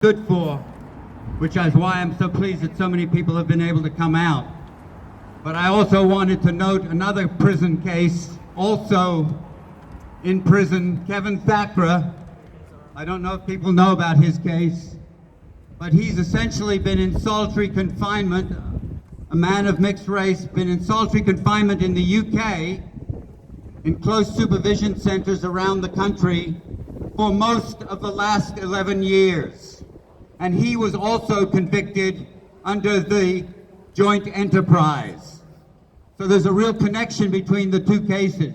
stood for, which is why I'm so pleased that so many people have been able to come out. But I also wanted to note another prison case, also in prison, Kevin Thakra. I don't know if people know about his case, but he's essentially been in solitary confinement, a man of mixed race, been in solitary confinement in the UK, in close supervision centers around the country for most of the last 11 years. And he was also convicted under the joint enterprise. So there's a real connection between the two cases.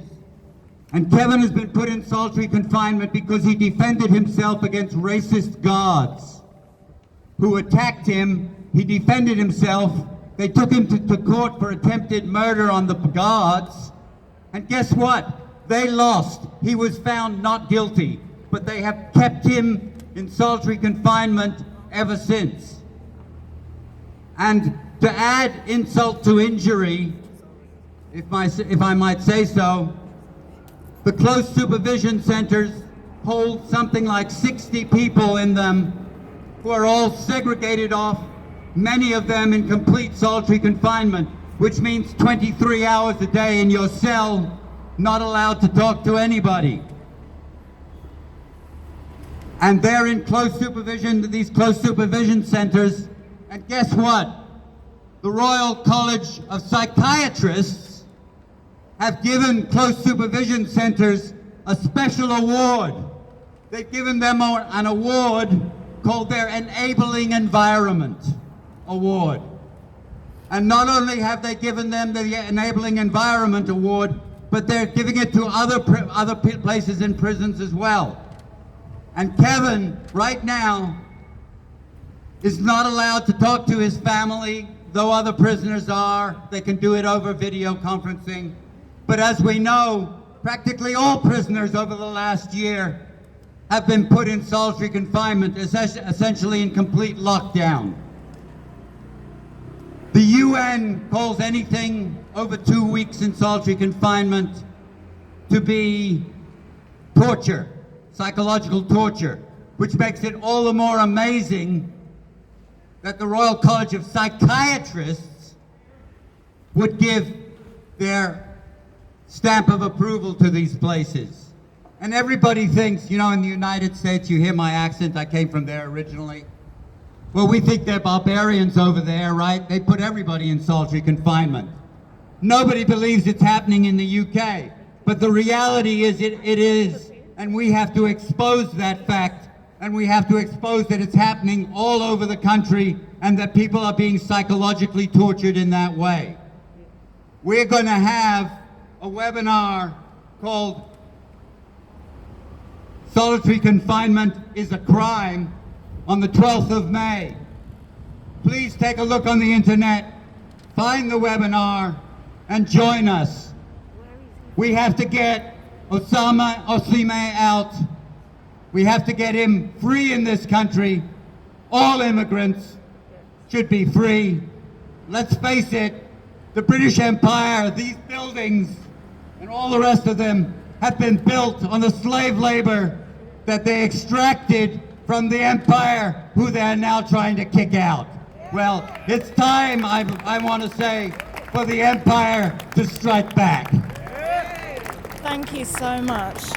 And Kevin has been put in solitary confinement because he defended himself against racist guards who attacked him. He defended himself. They took him to court for attempted murder on the guards. And guess what? They lost. He was found not guilty. But they have kept him in solitary confinement ever since. And to add insult to injury, if I might say so, the close supervision centers hold something like 60 people in them who are all segregated off, many of them in complete solitary confinement, which means 23 hours a day in your cell, not allowed to talk to anybody. And they're in close supervision, these close supervision centers, and guess what? The Royal College of Psychiatrists have given close supervision centers a special award. They've given them an award called their Enabling Environment Award. And not only have they given them the Enabling Environment Award, but they're giving it to other places in prisons as well. And Kevin, right now, is not allowed to talk to his family, though other prisoners are. They can do it over video conferencing. But as we know, practically all prisoners over the last year have been put in solitary confinement, essentially in complete lockdown. The UN calls anything over 2 weeks in solitary confinement to be torture. Psychological torture, which makes it all the more amazing that the Royal College of Psychiatrists would give their stamp of approval to these places. And everybody thinks, you know, in the United States, you hear my accent, I came from there originally. Well, we think they're barbarians over there, right? They put everybody in solitary confinement. Nobody believes it's happening in the UK, but the reality is it is. And we have to expose that fact, and we have to expose that it's happening all over the country and that people are being psychologically tortured in that way. We're going to have a webinar called Solitary Confinement is a Crime on the 12th of May. Please take a look on the internet, find the webinar, and join us. We have to get Osime out. We have to get him free in this country. All immigrants should be free. Let's face it, the British Empire, these buildings, and all the rest of them have been built on the slave labor that they extracted from the empire, who they're now trying to kick out. Well, it's time, I want to say, for the empire to strike back. Thank you so much.